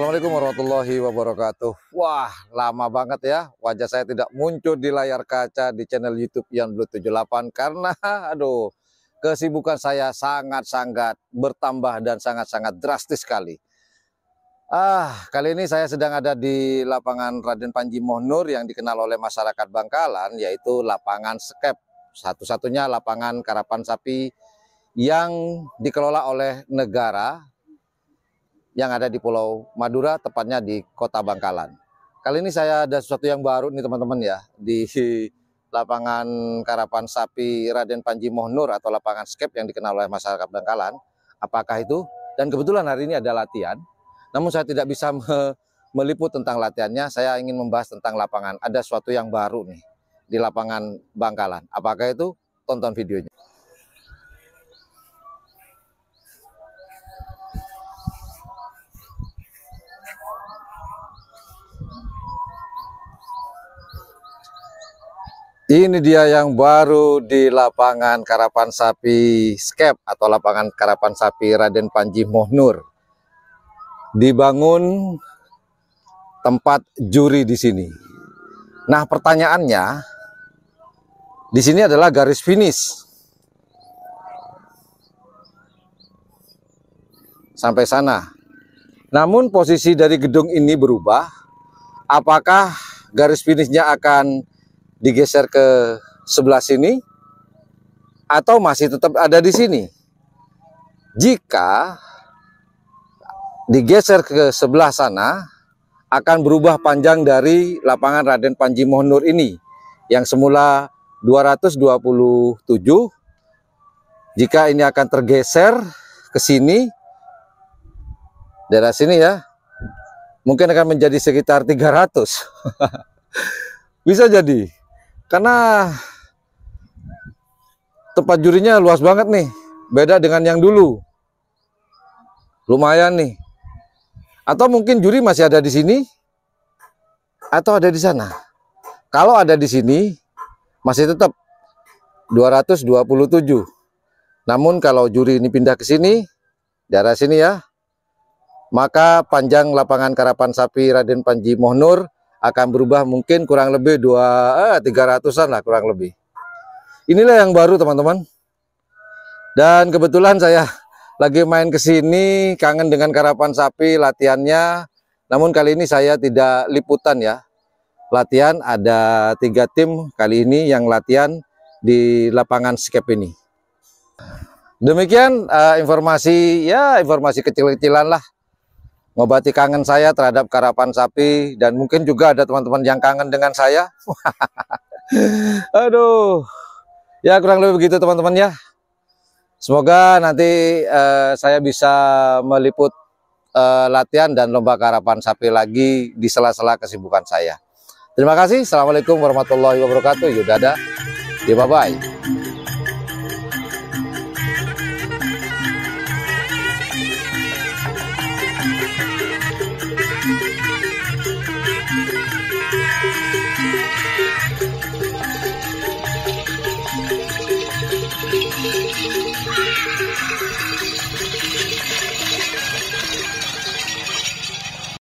Assalamualaikum warahmatullahi wabarakatuh. Wah, lama banget ya wajah saya tidak muncul di layar kaca di channel YouTube Ian Blue 78 karena kesibukan saya sangat-sangat bertambah dan sangat-sangat drastis sekali. Kali ini saya sedang ada di lapangan Raden Panji Mohnur yang dikenal oleh masyarakat Bangkalan, yaitu lapangan skep, satu-satunya lapangan karapan sapi yang dikelola oleh negara yang ada di Pulau Madura, tepatnya di Kota Bangkalan. Kali ini saya ada sesuatu yang baru nih teman-teman ya, di lapangan karapan sapi Raden Panji Mohnur atau lapangan skep yang dikenal oleh masyarakat Bangkalan. Apakah itu? Dan kebetulan hari ini ada latihan, namun saya tidak bisa meliput tentang latihannya. Saya ingin membahas tentang lapangan. Ada sesuatu yang baru nih di lapangan Bangkalan. Apakah itu? Tonton videonya. Ini dia yang baru di lapangan karapan sapi skep atau lapangan karapan sapi Raden Panji Mohnur. Dibangun tempat juri di sini. Nah, pertanyaannya di sini adalah garis finish. Sampai sana. Namun posisi dari gedung ini berubah. Apakah garis finishnya akan digeser ke sebelah sini atau masih tetap ada di sini? Jika digeser ke sebelah sana, akan berubah panjang dari lapangan Raden Panji Mohnur ini yang semula 227. Jika ini akan tergeser ke sini, daerah sini ya, mungkin akan menjadi sekitar 300. Bisa jadi. Karena tempat jurinya luas banget nih, beda dengan yang dulu. Lumayan nih. Atau mungkin juri masih ada di sini, atau ada di sana. Kalau ada di sini, masih tetap 227. Namun kalau juri ini pindah ke siri, daerah sini ya, maka panjang lapangan karapan sapi Raden Panji Mohnur akan berubah mungkin kurang lebih 300-an lah kurang lebih. Inilah yang baru teman-teman. Dan kebetulan saya lagi main ke sini, kangen dengan karapan sapi latihannya. Namun kali ini saya tidak liputan ya. Latihan ada 3 tim kali ini yang latihan di lapangan skep ini. Demikian informasi kecil-kecilan lah. Ngobati kangen saya terhadap karapan sapi, dan mungkin juga ada teman-teman yang kangen dengan saya. Aduh, ya kurang lebih begitu teman-teman ya. Semoga nanti saya bisa meliput latihan dan lomba karapan sapi lagi di sela-sela kesibukan saya. Terima kasih. Assalamualaikum warahmatullahi wabarakatuh. Yaudah, bye-bye.